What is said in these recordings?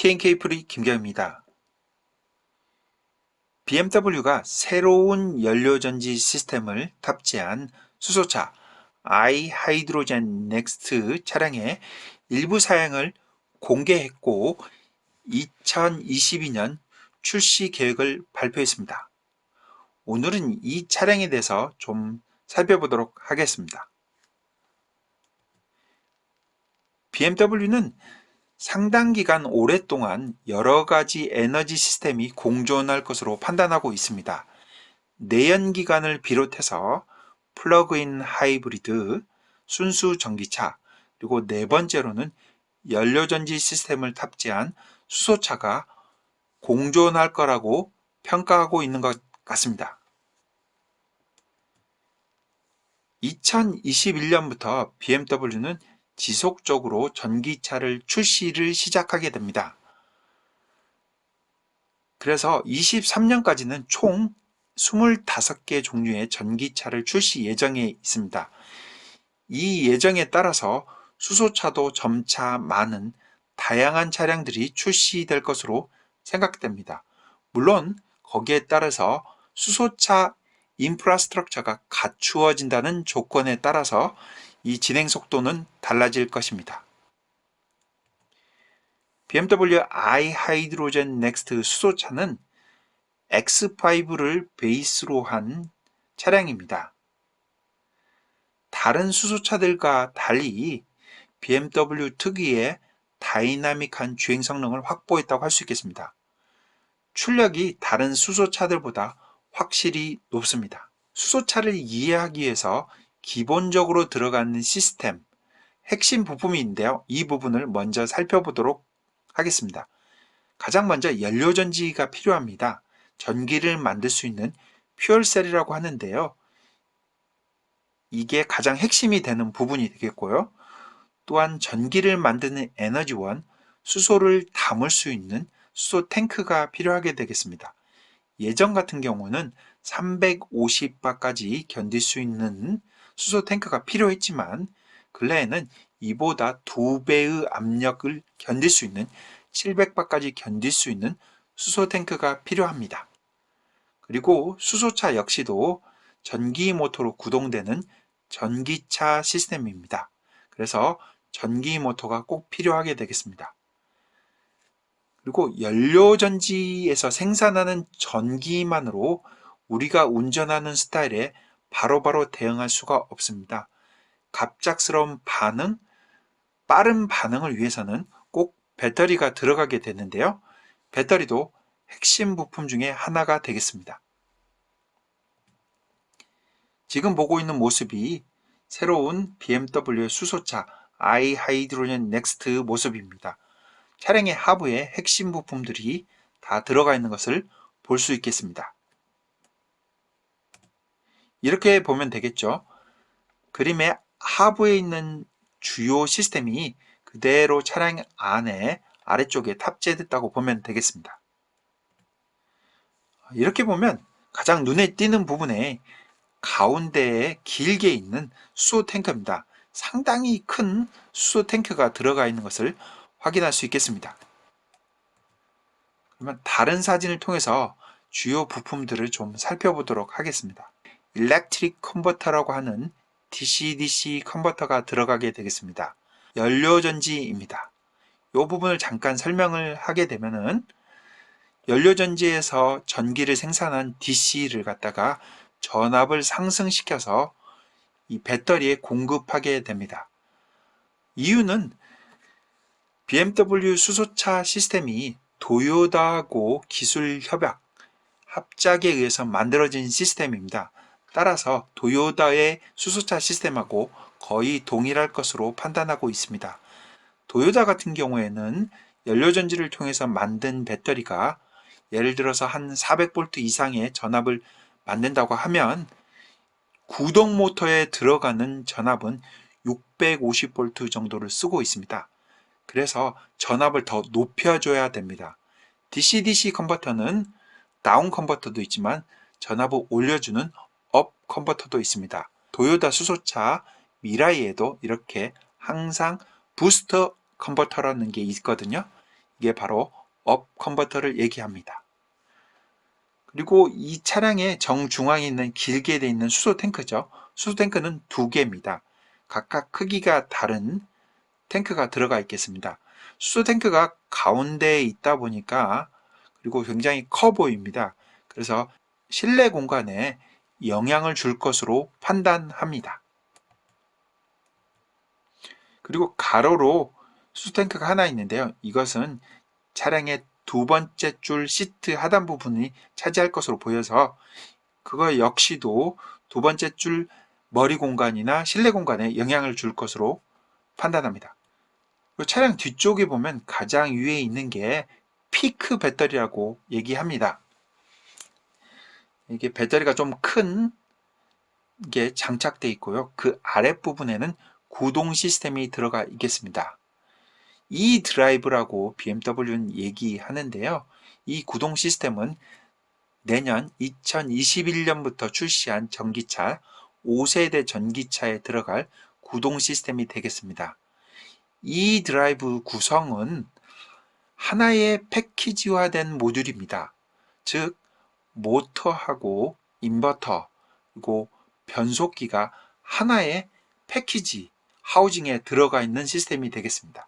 BKK 김경입니다. BMW가 새로운 연료전지 시스템을 탑재한 수소차 iHydrogen Next 차량의 일부 사양을 공개했고 2022년 출시 계획을 발표했습니다. 오늘은 이 차량에 대해서 좀 살펴보도록 하겠습니다. BMW는 상당 기간 오랫동안 여러 가지 에너지 시스템이 공존할 것으로 판단하고 있습니다. 내연기관을 비롯해서 플러그인 하이브리드, 순수 전기차, 그리고 네 번째로는 연료전지 시스템을 탑재한 수소차가 공존할 거라고 평가하고 있는 것 같습니다. 2021년부터 BMW는 지속적으로 전기차를 출시를 시작하게 됩니다. 그래서 23년까지는 총 25개 종류의 전기차를 출시 예정에 있습니다. 이 예정에 따라서 수소차도 점차 많은 다양한 차량들이 출시될 것으로 생각됩니다. 물론 거기에 따라서 수소차 인프라스트럭처가 갖추어진다는 조건에 따라서 이 진행 속도는 달라질 것입니다. BMW iHydrogen Next 수소차는 X5를 베이스로 한 차량입니다. 다른 수소차들과 달리 BMW 특유의 다이나믹한 주행 성능을 확보했다고 할 수 있겠습니다. 출력이 다른 수소차들보다 확실히 높습니다. 수소차를 이해하기 위해서 기본적으로 들어가는 시스템, 핵심 부품인데요. 이 부분을 먼저 살펴보도록 하겠습니다. 가장 먼저 연료전지가 필요합니다. 전기를 만들 수 있는 퓨얼셀이라고 하는데요. 이게 가장 핵심이 되는 부분이 되겠고요. 또한 전기를 만드는 에너지원, 수소를 담을 수 있는 수소 탱크가 필요하게 되겠습니다. 예전 같은 경우는 350바까지 견딜 수 있는 수소 탱크가 필요했지만 근래에는 이보다 2배의 압력을 견딜 수 있는 700바까지 견딜 수 있는 수소 탱크가 필요합니다. 그리고 수소차 역시도 전기 모터로 구동되는 전기차 시스템입니다. 그래서 전기 모터가 꼭 필요하게 되겠습니다. 그리고 연료전지에서 생산하는 전기만으로 우리가 운전하는 스타일에 바로바로 대응할 수가 없습니다. 갑작스러운 반응, 빠른 반응을 위해서는 꼭 배터리가 들어가게 되는데요. 배터리도 핵심 부품 중에 하나가 되겠습니다. 지금 보고 있는 모습이 새로운 BMW 수소차 iHydrogen Next 모습입니다. 차량의 하부에 핵심 부품들이 다 들어가 있는 것을 볼 수 있겠습니다. 이렇게 보면 되겠죠. 그림의 하부에 있는 주요 시스템이 그대로 차량 안에 아래쪽에 탑재됐다고 보면 되겠습니다. 이렇게 보면 가장 눈에 띄는 부분에 가운데에 길게 있는 수소 탱크입니다. 상당히 큰 수소 탱크가 들어가 있는 것을 확인할 수 있겠습니다. 그러면 다른 사진을 통해서 주요 부품들을 좀 살펴보도록 하겠습니다. 일렉트릭 컨버터라고 하는 DC-DC 컨버터가 들어가게 되겠습니다. 연료전지입니다. 이 부분을 잠깐 설명을 하게 되면은 연료전지에서 전기를 생산한 DC를 갖다가 전압을 상승시켜서 이 배터리에 공급하게 됩니다. 이유는 BMW 수소차 시스템이 도요타하고 기술 협약, 합작에 의해서 만들어진 시스템입니다. 따라서 도요타의 수소차 시스템하고 거의 동일할 것으로 판단하고 있습니다. 도요타 같은 경우에는 연료전지를 통해서 만든 배터리가 예를 들어서 한 400V 이상의 전압을 만든다고 하면 구동 모터에 들어가는 전압은 650V 정도를 쓰고 있습니다. 그래서 전압을 더 높여줘야 됩니다. DC-DC 컨버터는 다운 컨버터도 있지만 전압을 올려주는 업 컨버터도 있습니다. 도요타 수소차 미라이에도 이렇게 항상 부스터 컨버터라는 게 있거든요. 이게 바로 업 컨버터를 얘기합니다. 그리고 이 차량의 정중앙에 있는 길게 되어 있는 수소 탱크죠. 수소 탱크는 두 개입니다. 각각 크기가 다른 탱크가 들어가 있겠습니다. 수소 탱크가 가운데에 있다 보니까 그리고 굉장히 커 보입니다. 그래서 실내 공간에 영향을 줄 것으로 판단합니다. 그리고 가로로 수소 탱크가 하나 있는데요. 이것은 차량의 두 번째 줄 시트 하단 부분이 차지할 것으로 보여서 그거 역시도 두 번째 줄 머리 공간이나 실내 공간에 영향을 줄 것으로 판단합니다. 그리고 차량 뒤쪽에 보면 가장 위에 있는 게 피크 배터리라고 얘기합니다. 이게 배터리가 좀 큰 게 장착되어 있고요. 그 아랫부분에는 구동 시스템이 들어가 있겠습니다. 이 드라이브라고 BMW는 얘기하는데요. 이 구동 시스템은 내년 2021년부터 출시한 전기차 5세대 전기차에 들어갈 구동 시스템이 되겠습니다. 이 드라이브 구성은 하나의 패키지화된 모듈입니다. 즉 모터하고 인버터 그리고 변속기가 하나의 패키지 하우징에 들어가 있는 시스템이 되겠습니다.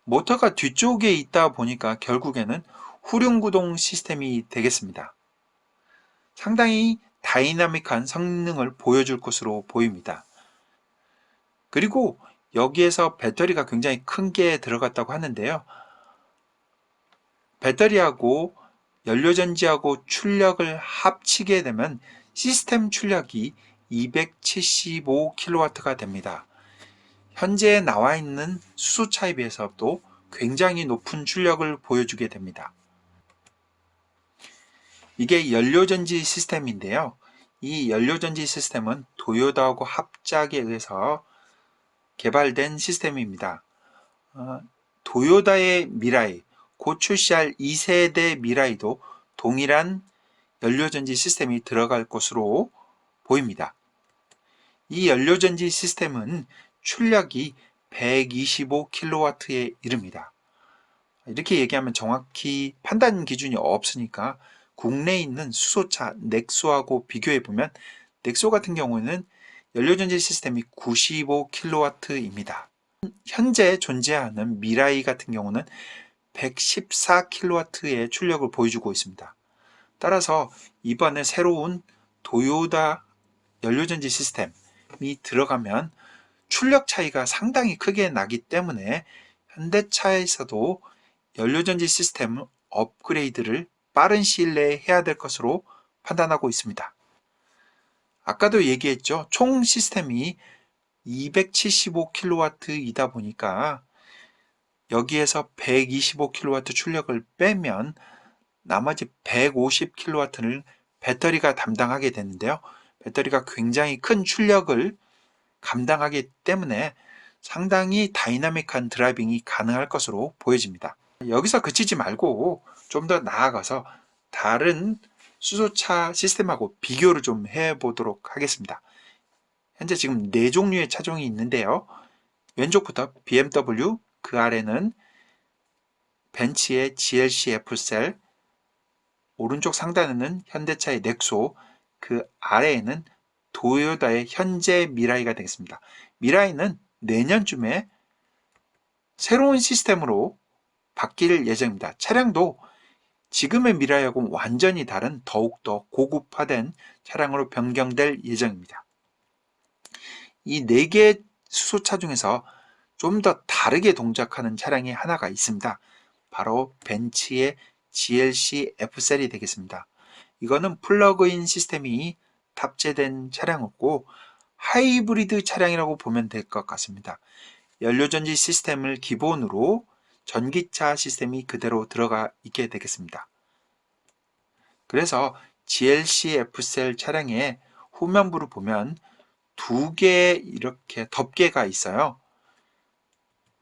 모터가 뒤쪽에 있다 보니까 결국에는 후륜구동 시스템이 되겠습니다. 상당히 다이나믹한 성능을 보여줄 것으로 보입니다. 그리고 여기에서 배터리가 굉장히 큰 게 들어갔다고 하는데요. 배터리하고 연료전지하고 출력을 합치게 되면 시스템 출력이 275kW가 됩니다. 현재 나와 있는 수소차에 비해서도 굉장히 높은 출력을 보여주게 됩니다. 이게 연료전지 시스템인데요. 이 연료전지 시스템은 도요타하고 합작에 의해서 개발된 시스템입니다. 도요타의 미라이, 곧 출시할 2세대 미라이도 동일한 연료전지 시스템이 들어갈 것으로 보입니다. 이 연료전지 시스템은 출력이 125kW에 이릅니다. 이렇게 얘기하면 정확히 판단 기준이 없으니까 국내에 있는 수소차 넥소하고 비교해보면 넥소 같은 경우는 연료전지 시스템이 95kW입니다. 현재 존재하는 미라이 같은 경우는 114kW의 출력을 보여주고 있습니다. 따라서 이번에 새로운 도요타 연료전지 시스템이 들어가면 출력 차이가 상당히 크게 나기 때문에 현대차에서도 연료전지 시스템 업그레이드를 빠른 시일 내에 해야 될 것으로 판단하고 있습니다. 아까도 얘기했죠. 총 시스템이 275kW이다 보니까 여기에서 125kW 출력을 빼면 나머지 150kW를 배터리가 담당하게 되는데요. 배터리가 굉장히 큰 출력을 감당하기 때문에 상당히 다이나믹한 드라이빙이 가능할 것으로 보여집니다. 여기서 그치지 말고 좀 더 나아가서 다른 수소차 시스템하고 비교를 좀 해보도록 하겠습니다. 현재 지금 4종류의 차종이 있는데요. 왼쪽부터 BMW, 그 아래는 벤츠의 GLC F셀, 오른쪽 상단에는 현대차의 넥소, 그 아래에는 도요타의 현재 미라이가 되겠습니다. 미라이는 내년쯤에 새로운 시스템으로 바뀔 예정입니다. 차량도 지금의 미라이하고는 완전히 다른 더욱더 고급화된 차량으로 변경될 예정입니다. 이 4개의 수소차 중에서 좀 더 다르게 동작하는 차량이 하나가 있습니다. 바로 벤츠의 GLC F셀이 되겠습니다. 이거는 플러그인 시스템이 탑재된 차량이고 하이브리드 차량이라고 보면 될 것 같습니다. 연료전지 시스템을 기본으로 전기차 시스템이 그대로 들어가 있게 되겠습니다. 그래서 GLC F셀 차량의 후면부를 보면 2개의 이렇게 덮개가 있어요.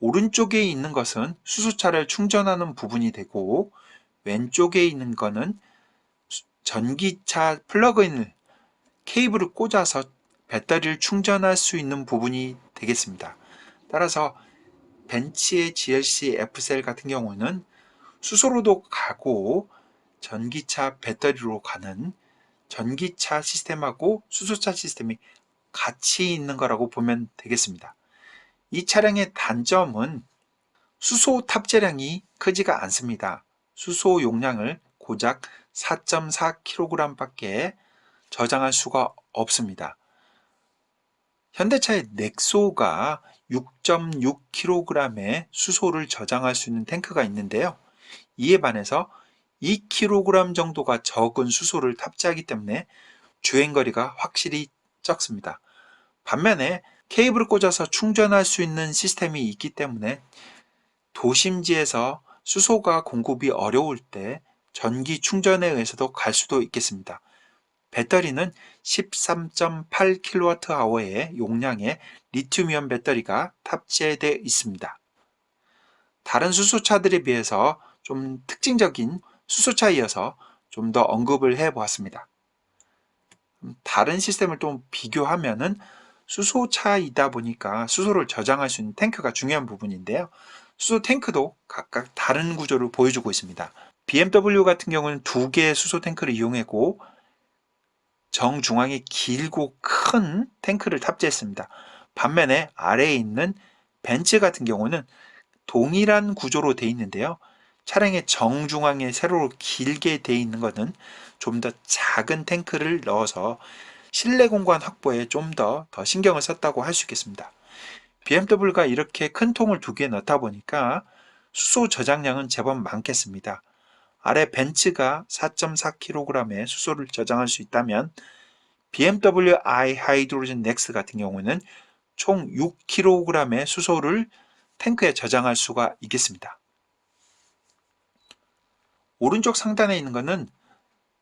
오른쪽에 있는 것은 수소차를 충전하는 부분이 되고 왼쪽에 있는 것은 전기차 플러그인을 케이블을 꽂아서 배터리를 충전할 수 있는 부분이 되겠습니다. 따라서 벤츠의 GLC F셀 같은 경우는 수소로도 가고 전기차 배터리로 가는 전기차 시스템하고 수소차 시스템이 같이 있는 거라고 보면 되겠습니다. 이 차량의 단점은 수소 탑재량이 크지가 않습니다. 수소 용량을 고작 4.4kg 밖에 저장할 수가 없습니다. 현대차의 넥소가 6.6kg의 수소를 저장할 수 있는 탱크가 있는데요. 이에 반해서 2kg 정도가 적은 수소를 탑재하기 때문에 주행거리가 확실히 적습니다. 반면에 케이블을 꽂아서 충전할 수 있는 시스템이 있기 때문에 도심지에서 수소가 공급이 어려울 때 전기 충전에 의해서도 갈 수도 있겠습니다. 배터리는 13.8kWh의 용량의 리튬이온 배터리가 탑재되어 있습니다. 다른 수소차들에 비해서 좀 특징적인 수소차이어서 좀 더 언급을 해 보았습니다. 다른 시스템을 좀 비교하면은 수소차이다 보니까 수소를 저장할 수 있는 탱크가 중요한 부분인데요. 수소 탱크도 각각 다른 구조를 보여주고 있습니다. BMW 같은 경우는 2개의 수소 탱크를 이용했고 정중앙에 길고 큰 탱크를 탑재했습니다. 반면에 아래에 있는 벤츠 같은 경우는 동일한 구조로 되어 있는데요. 차량의 정중앙에 세로로 길게 되어 있는 것은 좀 더 작은 탱크를 넣어서 실내 공간 확보에 좀 더 신경을 썼다고 할 수 있겠습니다. BMW가 이렇게 큰 통을 2개 넣다 보니까 수소 저장량은 제법 많겠습니다. 아래 벤츠가 4.4kg의 수소를 저장할 수 있다면 BMW i 하이드로젠 넥스 같은 경우는 총 6kg의 수소를 탱크에 저장할 수가 있겠습니다. 오른쪽 상단에 있는 것은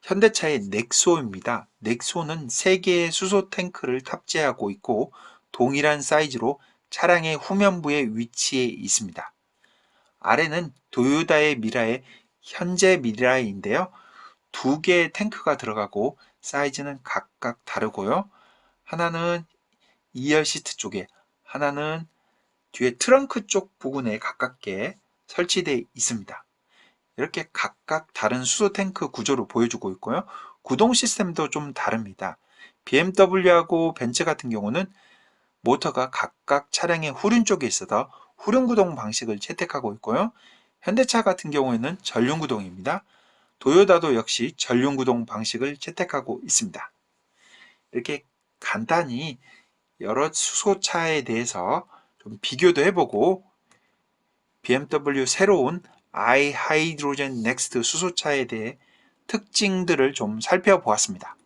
현대차의 넥소입니다. 넥소는 3개의 수소 탱크를 탑재하고 있고 동일한 사이즈로 차량의 후면부에 위치해 있습니다. 아래는 도요타의 미라의 현재 미라이인데요. 2개의 탱크가 들어가고 사이즈는 각각 다르고요. 하나는 2열 시트 쪽에, 하나는 뒤에 트렁크 쪽 부분에 가깝게 설치되어 있습니다. 이렇게 각각 다른 수소 탱크 구조를 보여주고 있고요. 구동 시스템도 좀 다릅니다. BMW하고 벤츠 같은 경우는 모터가 각각 차량의 후륜 쪽에 있어서 후륜 구동 방식을 채택하고 있고요. 현대차 같은 경우에는 전륜 구동입니다. 도요타도 역시 전륜 구동 방식을 채택하고 있습니다. 이렇게 간단히 여러 수소차에 대해서 좀 비교도 해보고 BMW 새로운 i 하이드로젠 넥스트 수소차에 대해 특징들을 좀 살펴보았습니다.